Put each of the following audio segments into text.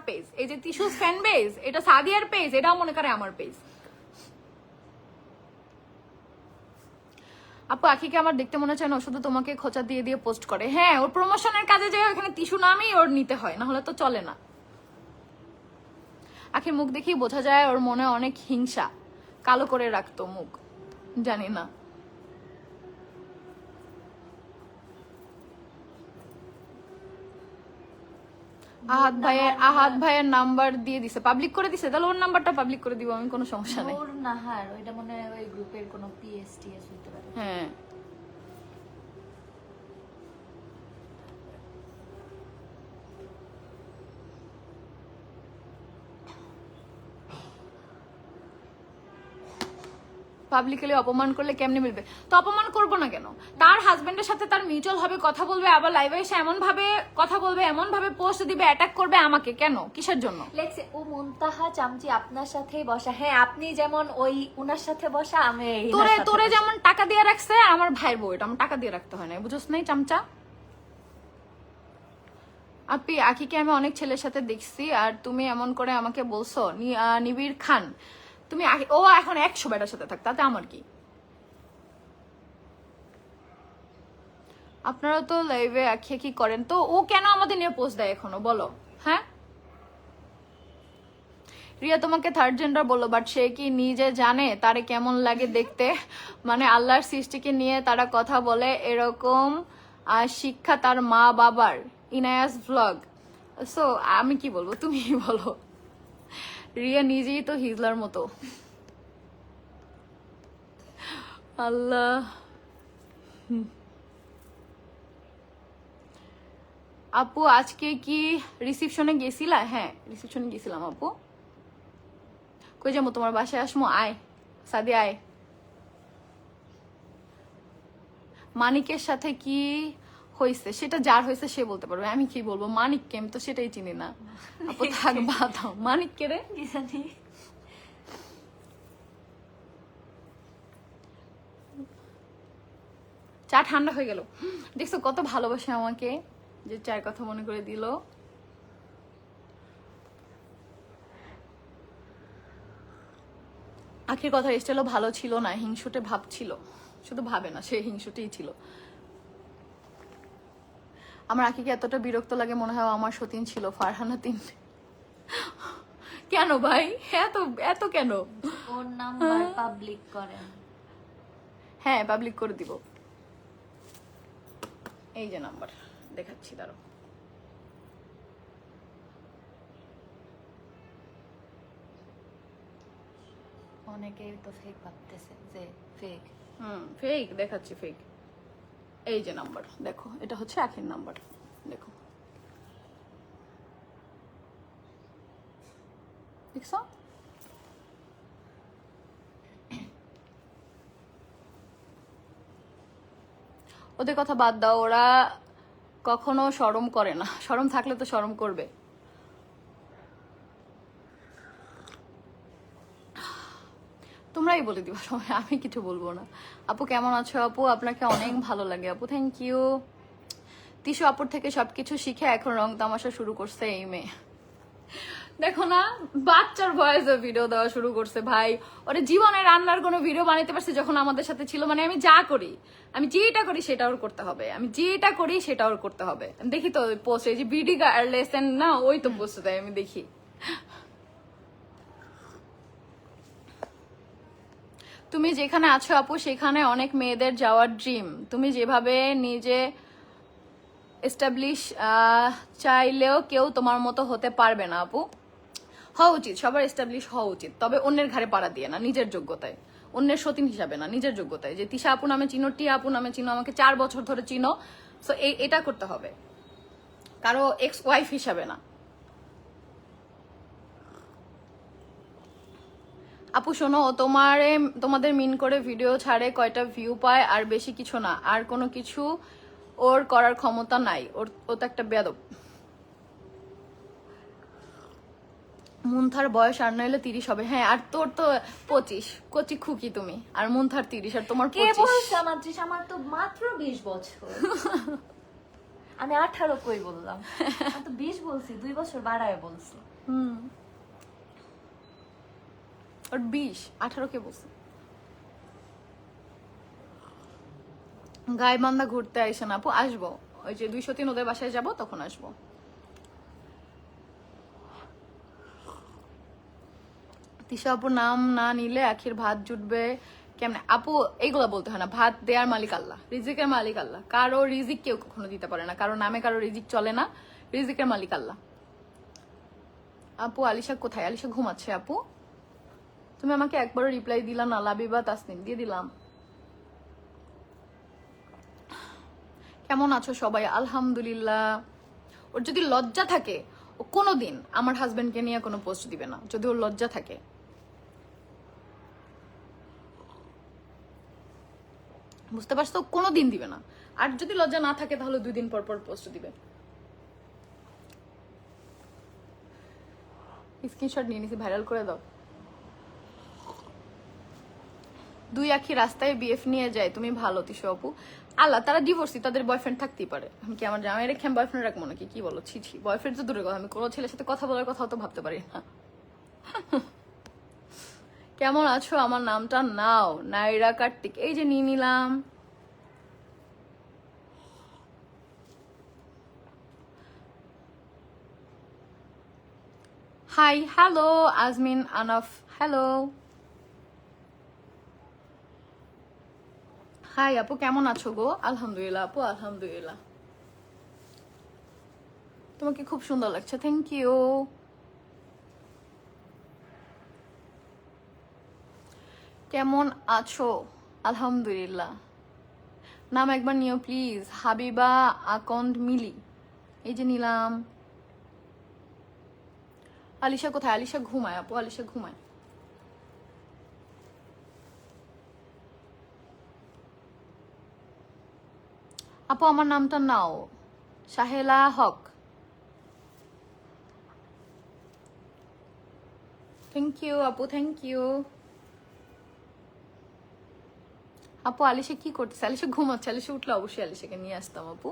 Page, এই যে তিশু fan page, এটা সাদিয়ার পেজ, এটাও মনে করে আমার পেজ। আপু আখিকে আমার দেখতে মনে চায় না, শুধু তোমাকে খোঁচা দিয়ে দিয়ে পোস্ট করে। হ্যাঁ, ওর প্রমোশনের কাজে যে এখানে তিশু নামই ওর নিতে হয়, না হলে তো চলে না। আখির মুখ দেখেই বোঝা যায় ওর মনে অনেক হিংসা, কালো করে রাখতো মুখ, জানি না। আহাদ ভাইয়ের নাম্বার দিয়ে দিছে, পাবলিক করে দিছে, তাহলে ওর নাম্বারটা পাবলিক করে দিব আমি, কোনো সমস্যা নেই। ওর নাহার ওইটা মনে হয় ওই গ্রুপের কোনো পিএসটিএস হতে পারে। হ্যাঁ, পাবলিকলি অপমান করলে কেমনে মিলবে? তো অপমান করবো না কেন? তার হাজবেন্ডের সাথে তার মিউচুয়াল ভাবে কথা বলবে, আবার লাইভে এসে এমন ভাবে কথা বলবে, এমন ভাবে পোস্ট দিবে, অ্যাটাক করবে আমাকে, কেন? কিসের জন্য? লেখছে ও মুনতাহা চামচি আপনার সাথেই বসা। হ্যাঁ, আপনি যেমন ওই উনার সাথে বসা, আমি তোরে যেমন টাকা দিয়ে রাখছে, আমার ভাইয়ের বউ, এটা আমার টাকা দিয়ে রাখতে হয় না, বুঝছ নাই চামচা? আপনি আখিকে আমি অনেক ছেলের সাথে দেখছি, আর তুমি এমন করে আমাকে বলছো নিবিড় খান, তুমি ও এখন 100 বেটার সাথে থাক, তাতে আমার কি? আপনারা তো লাইভে আখিয়া কি করেন, তো ও কেন আমাদের নিয়ে পোস্ট দেয় এখনো, বলো? হ্যাঁ, রিয়া তোমাকে থার্ড জেন্ডার বললো, বাট সে কি নিজে জানে তারে কেমন লাগে দেখতে? মানে আল্লাহর সৃষ্টিকে নিয়ে তারা কথা বলে, এরকম শিক্ষা তার মা বাবার। ইনায়াস ভ্লগ। সো আমি কি বলবো, তুমি বলো। রিয়া নিজেই তো হিজলার মতো। আল্লাহ। আপু আজকে কি রিসিপশনে গেছিলা? হ্যাঁ, রিসিপশনে গেছিলাম আপু। কই যাবো, তোমার বাসায় আসমো, আয় সাদি আয়। মানিকের সাথে কি হয়েছে সেটা যার হয়েছে সে বলতে পারবে, আমি কি বলবো? মানিককে আমি তো সেটাই চিনি না আপু, থাক বাতাও। মানিককে রে জানি। চা ঠান্ডা হয়ে গেল। দেখছো কত ভালোবাসে আমাকে, যে চায়ের কথা মনে করে দিল। আখির কথা স্টাইলও ভালো ছিল না, হিংসুটে ভাব ছিল। শুধু ভাবে না, সে হিংসুটেই ছিল। আমার আখিকে এতটা বিরক্ত লাগে মনে হয় আমার সতীন ছিল, ফারহানা 3। কেন ভাই, এত এত কেন? ওর নাম্বার পাবলিক করেন। হ্যাঁ, পাবলিক করে দিব। এই যে নাম্বার দেখাচ্ছি, দাঁড়ো। অনেকেই তো ফেক ভাবতেছে যে ফেক। ফেক দেখাচ্ছি, ফেক। এই যে নাম্বার দেখো, এটা হচ্ছে আখির নাম্বার, দেখো, দেখছো? ওদের কথা বাদ দাও, ওরা কখনো শরম করে না, শরম থাকলে তো শরম করবে। তোমরাই বলে দিবা সবাই, আমি কিছু বলবো না। আপু কেমন আছো? আপু আপনাকে অনেক ভালো লাগে আপু, থ্যাংক ইউ। তিশু আপুর থেকে সবকিছু শিখে এখন রং তামাশা শুরু করছে এই মেয়ে। দেখো না, বাচ্চার ভয়েসে ভিডিও দেওয়া শুরু করছে ভাই। ওরে জীবনে রান্নার কোনো ভিডিও বানাইতে পারছে যখন আমাদের সাথে ছিল। মানে আমি যা করি, আমি যেটা করি সেটা ওর করতে হবে, আমি যেটা করি সেটা ওর করতে হবে। দেখি তো পোস্ট, এই যে বিডি লেসেন না, ওই তো পোস্ট দেয়, আমি দেখি। তুমি যেখানে আছো আপু, সেখানে অনেক মেয়েদের যাওয়ার ড্রিম। তুমি যেভাবে নিজে এস্টাবলিশ চাইলেও কেউ তোমার মতো হতে পারবে না আপু। হওয়া উচিত, সবার এস্টাবলিশ হওয়া উচিত, তবে অন্যের ঘাড়ে পাড়া দিয়ে না, নিজের যোগ্যতায়, অন্যের সতীন হিসাবে না, নিজের যোগ্যতায়। যে তিশা আপু নামে চিনো, টিয়া আপু নামে চিনো, আমাকে 4 বছর ধরে চিনো, সো এটা করতে হবে, কারো এক্স ওয়াইফ হিসাবে না। আপু শোনো, তোমাদের মিন করে ভিডিও ছাড়ে, কয়টা ভিউ পায় আর বেশি কিছু না, আর কোনো কিছু ওর করার ক্ষমতা নাই। ও তো একটা বেয়াদব। মুনথার বয়স আর নইলে 30 হবে। হ্যাঁ, আর তোর তো 25, কচি খুকি তুমি, আর মুনথার 30, আর তোমার 25। আমার তো মাত্র 20 বছর। আমি 18 কই বললাম, আমি তো 20 বলছি, 2 বছর বাড়ায় বলছি। ওর 20, 18 কে বলছে। গাইবান্ধা ঘুরতে আইসেন আপু? আসবো, ওই যে 203 ওদের বাসায় যাব তখন আসবো। তিশা আপুর নাম না নিলে আখির ভাত জুটবে কেমনে? আপু এইগুলা বলতে হয় না, ভাত দেয়ার মালিক আল্লাহ, রিজিকের মালিক আল্লাহ। কারো রিজিক কেউ কখনো দিতে পারে না, কারো নামে কারো রিজিক চলে না, রিজিকের মালিক আল্লাহ। আপু আলিশা কোথায়? আলিশা ঘুমাচ্ছে। আপু তুমি আমাকে একবারও রিপ্লাই দিলা না। লাবিবা তাসনিম দিয়ে দিলাম। কেমন আছো সবাই? আলহামদুলিল্লাহ। ওর যদি লজ্জা থাকে ও কোনোদিন আমার হাজবেন্ডকে নিয়ে কোনো পোস্ট দিবে না, যদি ওর লজ্জা থাকে। বুঝতে পারছো? কোনোদিন দিবে না। আর যদি লজ্জা না থাকে তাহলে 2 দিন পর পর পোস্ট দিবে। স্ক্রিনশট নিয়ে নিছি, ভাইরাল করে দাও। 2 আখি রাস্তায় বিএফ নিয়ে যায়, তুমি ভালো তিশা আপু। আল্লাহ, তারা ডিভোর্সি, তাদের বয়ফ্রেন্ড থাকতেই পারে। আমি কি আমার জামাই রেখে আমি বয়ফ্রেন্ড রাখবো নাকি? কি বলো? ছি ছি, বয়ফ্রেন্ড তো দূরের কথা, আমি কোনো ছেলের সাথে কথা বলার কথাও তো ভাবতে পারি না। কেমন আছো? আমার নামটা নাও। নাইরা কার্তিক, এই যে নিয়ে নিলাম। Hi, hello Azmin Anaf, hello. Hi আপু, কেমন আছো গো? আলহামদুলিল্লাহ আপু, আলহামদুলিল্লাহ। তোমাকে খুব সুন্দর লাগছে, থ্যাংক ইউ। কেমন আছো? আলহামদুলিল্লাহ। নাম একবার নিও প্লিজ। হাবিবা আকন্দ মিলি, এই যে নিলাম। আলিশা কোথায়? আলিশা ঘুমায় আপু, আলিশা ঘুমায়। আপু আমার নামটা নাও। সাহেলা হক, থ্যাংক ইউ আপু, থ্যাংক ইউ। আপু আলিশা কি করতেছে? আলিশা ঘুমাচ্ছে। আলিশা উঠলে অবশ্যই আলিশাকে নিয়ে আসতাম আপু।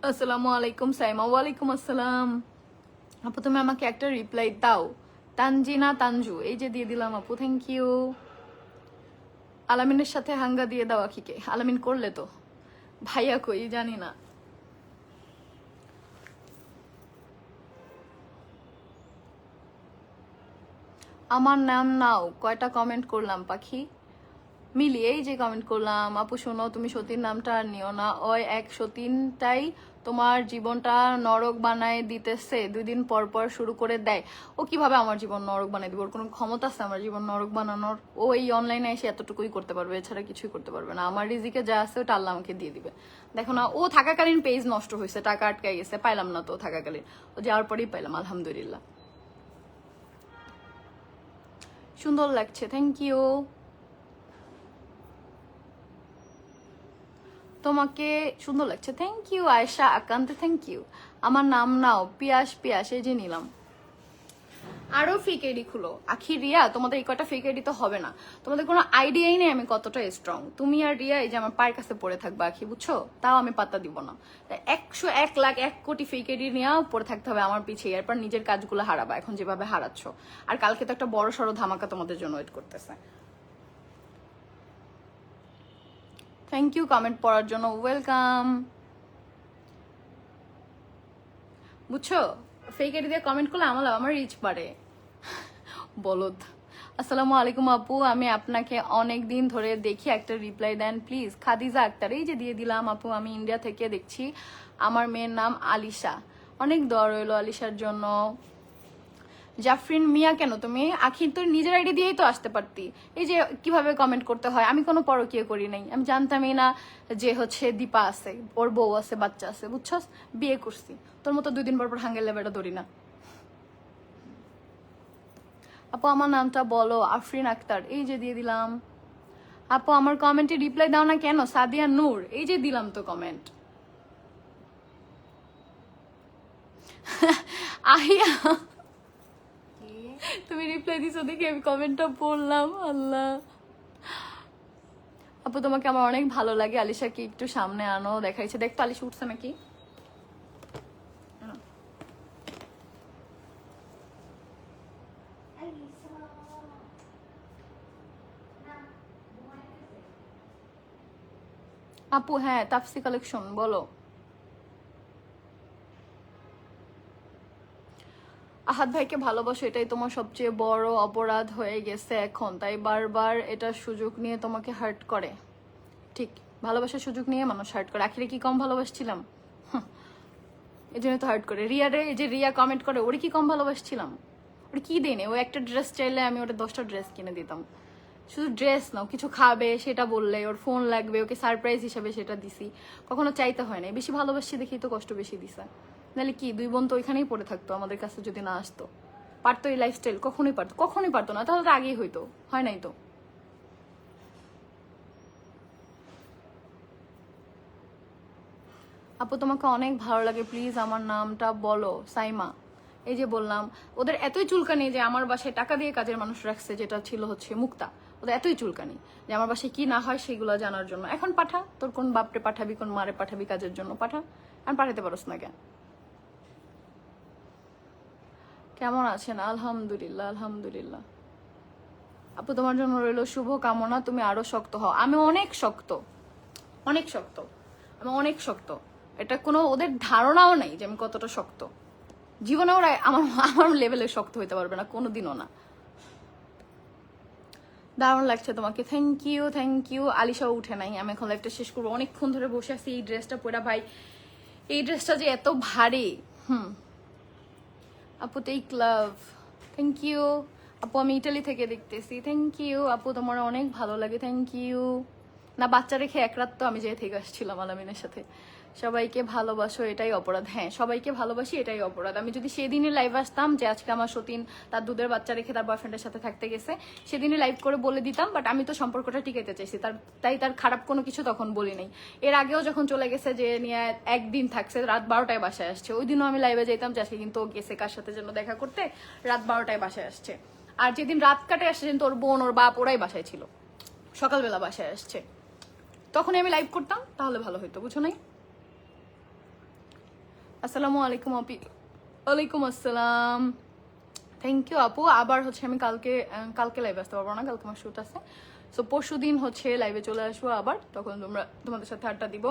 আসসালামু আলাইকুম সাইমা। ওয়ালাইকুম আসসালাম। আপু তুমি আমাকে একটা রিপ্লাই দাও। তানজিনা তানজু, এই যে দিয়ে দিলাম আপু, থ্যাংক ইউ। আলামিনের সাথে হাঙ্গা দিয়ে দাও আখিকে। আলামিন করলে তো। ভাইয়া কই জানি না। আমার নাম নাও, কয়টা কমেন্ট করলাম পাখি? মিলি, এই যে কমেন্ট করলাম। আপু শোনো, তুমি সতীর নামটা আর নিও না, ওই এক সতীনটাই তোমার জীবনটা নরক বানায় দিতেছে, 2 দিন পর পর শুরু করে দেয়। ও কিভাবে আমার জীবন নরক বানায় দিবে? ওর কোনো ক্ষমতা আছে আমার জীবন নরক বানানোর? ও এই অনলাইনে এসে এতটুকুই করতে পারবে, এছাড়া কিছুই করতে পারবে না। আমার রিজিকে যা আছে ওটা আল্লাহ আমাকে দিয়ে দিবে। দেখো না, ও থাকাকালীন পেজ নষ্ট হয়েছে, টাকা আটকাই গেছে, পাইলাম না তো থাকাকালীন। ও যাওয়ার পরেই পাইলাম, আলহামদুলিল্লাহ। সুন্দর লাগছে, থ্যাংক ইউ। তোমাকে সুন্দর লাগছে, thank you. Ayesha Akanta, thank you. আমার নাম নাও। পিয়াস, পিয়াস, এই যে নিলাম। আরো ফেক আইডি খুলো। আখি রিয়া, তোমাদের এই কটা ফেক আইডি তো হবে না। তোমাদের কোনো আইডিয়াই নেই আমি কতটা স্ট্রং। তুমি আর রিয়া এই যে আমার পায়ের কাছে পড়ে থাকবা আখি, বুঝছো? তাও আমি পাত্তা দিব না। 100, 1 লাখ, 1 কোটি ফেক আইডি নিয়েও পড়ে থাকতে হবে আমার পিছিয়ে। এরপর নিজের কাজগুলো হারাবা, এখন যেভাবে হারাচ্ছ। আর কালকে তো একটা বড় সড়ো ধামাকা তোমাদের জন্য ওয়েট করতেছে। থ্যাংক ইউ কমেন্ট পড়ার জন্য, ওয়েলকাম। বুঝছো, ফেক আইডি দিয়ে কমেন্ট করলে আমার রিচ বাড়ে। বলদ। আসসালামু আলাইকুম আপু, আমি আপনাকে অনেক দিন ধরে দেখি, একটা রিপ্লাই দেন প্লিজ। খাদিজা আক্তার, এই যে দিয়ে দিলাম আপু। আমি ইন্ডিয়া থেকে দেখছি, আমার মেয়ের নাম আলিশা। অনেক দোয়া রইলো আলিশার জন্য। জাফরিন মিয়া, কেন তুমি? আখি তোর নিজের আইডি দিয়েই তো আসতে পারতি। এই যে কিভাবে কমেন্ট করতে হয়, আমি কোনো পরকীয়া করি নাই। আমি জানতামই না যে হচ্ছে দীপা আছে, ওর বউ আছে, বাচ্চা আছে, বুঝছস? বিয়ে করছি। তোর মতো 2 দিন পর পর হাঙ্গের লেবাটা ধরি না। আপু আমার নামটা বলো। আফরিন আক্তার, এই যে দিয়ে দিলাম। আপু আমার কমেন্টে রিপ্লাই দাও না কেন? সাদিয়া নূর, এই যে দিলাম তো কমেন্ট। আহিয়া, তুমি রিপ্লাই দিছো দেখে আমি কমেন্টটা পড়লাম। আল্লাহ। আপু তোমাকে আমার অনেক ভালো লাগে। আলিশাকে একটু সামনে আনো, দেখাইছে। দেখতো আলিশা উঠছে নাকি। আপু হ্যাঁ, তাপসি কালেকশন বলো। আহাদ ভাইকে ভালোবাসো, এটাই তোমার সবচেয়ে বড় অপরাধ হয়ে গেছে এখন, তাই বারবার এটা সুযোগ নিয়ে তোমাকে হার্ট করে। ঠিক, ভালোবাসার সুযোগ নিয়ে মানুষ হার্ট করে। আখিরে কি কম ভালোবাসছিলাম? এই জন্য তো হার্ট করে। রিয়ারে, এই যে রিয়া কমেন্ট করে, ওরে কি কম ভালোবাসছিলাম? ওরে কি দেনে? ও একটা ড্রেস চাইলে আমি ওটা 10টা ড্রেস কিনে দিতাম। শুধু ড্রেস নাও, কিছু খাবে সেটা বললে, ওর ফোন লাগবে, ওকে সারপ্রাইজ হিসাবে সেটা দিছি। কখনো চাইতে হয় না, বেশি ভালোবাসছি দেখি তো কষ্ট বেশি দিছে। নাহলে কি, দুই বোন তো ওইখানেই পড়ে থাকতো আমাদের কাছে যদি না আসতো। পারতো এই লাইফস্টাইল? কখনোই পারতো না। তাহলে তো আগেই হইতো, হয় নাই তো। আপু তোমাকে অনেক ভালো লাগে, প্লিজ আমার নামটা বলো। সাইমা। এই যে বললাম, ওদের এতই চুলকানি যে আমার বাসায় টাকা দিয়ে কাজের মানুষ রাখছে, যেটা ছিল হচ্ছে মুক্তা। ওদের এতই চুলকানি যে আমার বাসায় কি না হয় সেগুলো জানার জন্য। এখন পাঠা, তোর কোন বাপরে পাঠাবি, কোন মারে পাঠাবি কাজের জন্য, পাঠা। আর পাঠাতে পারোস না কেন? কেমন আছেন? আলহামদুলিল্লাহ, আলহামদুলিল্লাহ। আপু তোমার জন্য রইল শুভ কামনা, তুমি আরো শক্ত হও। আমি অনেক শক্ত, অনেক শক্ত, আমি অনেক শক্ত। এটা কোনো ওদের ধারণাও নেই যে আমি কতটা শক্ত। জীবনে ওরা আমার আমার লেভেলে শক্ত হইতে পারবে না, কোনোদিনও না। দারুণ লাগছে তোমাকে, থ্যাংক ইউ, থ্যাংক ইউ। আলিশাও উঠে নাই, আমি এখন লাইফটা শেষ করবো। অনেকক্ষণ ধরে বসে আছি এই ড্রেসটা পরা। ভাই এই ড্রেসটা যে এত ভারী। আপু টেক লাভ, থ্যাংক ইউ। আপু আমি ইটালি থেকে দেখতেছি, থ্যাংক ইউ। আপু তোমার অনেক ভালো লাগে, থ্যাংক ইউ। না, বাচ্চা রেখে এক রাত তো আমি যে থেকে আসছিলাম আলামিনের সাথে। সবাইকে ভালোবাসো, এটাই অপরাধ। হ্যাঁ, সবাইকে ভালোবাসি, এটাই অপরাধ। আমি যদি সেদিনই লাইভ আসতাম যে আজকে আমার সতীন তার দুধের বাচ্চা রেখে তার বয়ফ্রেন্ডের সাথে থাকতে গেছে, সেদিনই লাইভ করে বলে দিতাম। বাট আমি তো সম্পর্কটা টিকাইতে চাইছি, তাই তার খারাপ কোনো কিছু তখন বলি নাই। এর আগেও যখন চলে গেছে, যে নিয়ে একদিন থাকছে, রাত 12টায় বাসায় আসছে, ওই দিনও আমি লাইভে যেতাম যে আজকে কিন্তু ও গেছে কার সাথে যেন দেখা করতে, রাত 12টায় বাসায় আসছে। আর যেদিন রাত কাটে আসছে, যেদিন তোর বোন ওর বাপ ওরাই বাসায় ছিল, সকালবেলা বাসায় আসছে, তখনই আমি লাইভ করতাম, তাহলে ভালো হইতো, বুঝো নাই? আসসালামু আলাইকুম আপি। ওয়ালাইকুম আসসালাম, থ্যাংক ইউ আপু। আবার হচ্ছে আমি কালকে লাইভে আসতে পারবো না, কালকে আমার শুট আছে। সো পরশু দিন হচ্ছে লাইভে চলে আসবো আবার, তখন তোমাদের সাথে আড্ডা দিব।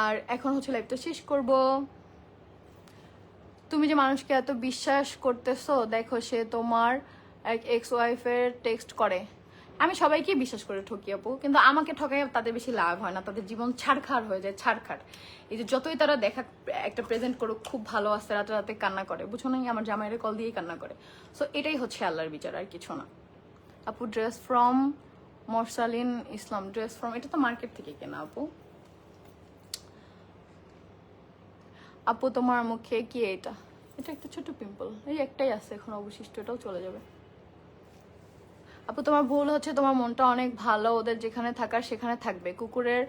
আর এখন হচ্ছে লাইভটা শেষ করব। তুমি যে মানুষকে এত বিশ্বাস করতেছো, দেখো সে তোমার এক এক্স ওয়াইফের টেক্সট করে। আমি সবাইকে বিশ্বাস করে ঠকি আপু, কিন্তু আমাকে ঠকাই তাদের বেশি লাভ হয় না, তাদের জীবন ছাড়খাড় হয়ে যায়, ছাড়খাড়। এই যে যতই তারা দেখা একটা প্রেজেন্ট করুক, খুব ভালো আছে, রাতে রাতে কান্না করে, বুঝো নাই? আমার জামাইয়ের কল দিয়েই কান্না করে। সো এটাই হচ্ছে আল্লাহর বিচার, আর কিছু না। আপু dress from Morsalin Islam, dress from, এটা তো মার্কেট থেকে কেনা আপু। আপু তোমার মুখে কি এটা? এটা একটা ছোট পিম্পল, এই একটাই আছে এখন অবশিষ্ট, এটাও চলে যাবে। আপু তোমার ভুল হচ্ছে, তোমার মনটা অনেক ভালো, ওদের যেখানে থাকার সেখানে থাকবে। কুকুরের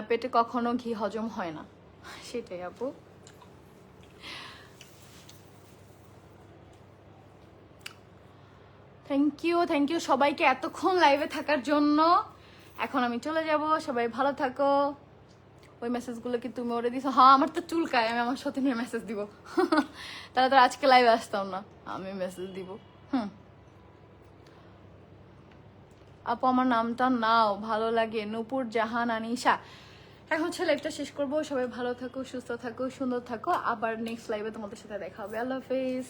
পেটে কখনো ঘি হজম হয় না। সেটাই আপু। থ্যাংক ইউ, থ্যাংক ইউ সবাইকে এতক্ষণ লাইভে থাকার জন্য। এখন আমি চলে যাব, সবাই ভালো থাকো। ওই মেসেজগুলো কি তুমি ওরে দিছো? হ্যাঁ, আমার তো চুলকায়, আমি আমার সতীনের মেসেজ দিব। তাহলে তো আজকে লাইভে আসতাম না, আমি মেসেজ দিব। আপু আমার নামটা নাও, ভালো লাগে। নূপুর জাহান আনিশা। এখন হচ্ছে লাইভটা শেষ করবো। সবাই ভালো থাকো, সুস্থ থাকো, সুন্দর থাকো। আবার নেক্সট লাইভে তোমাদের সাথে দেখা হবে। আল্লাহ হাফেজ।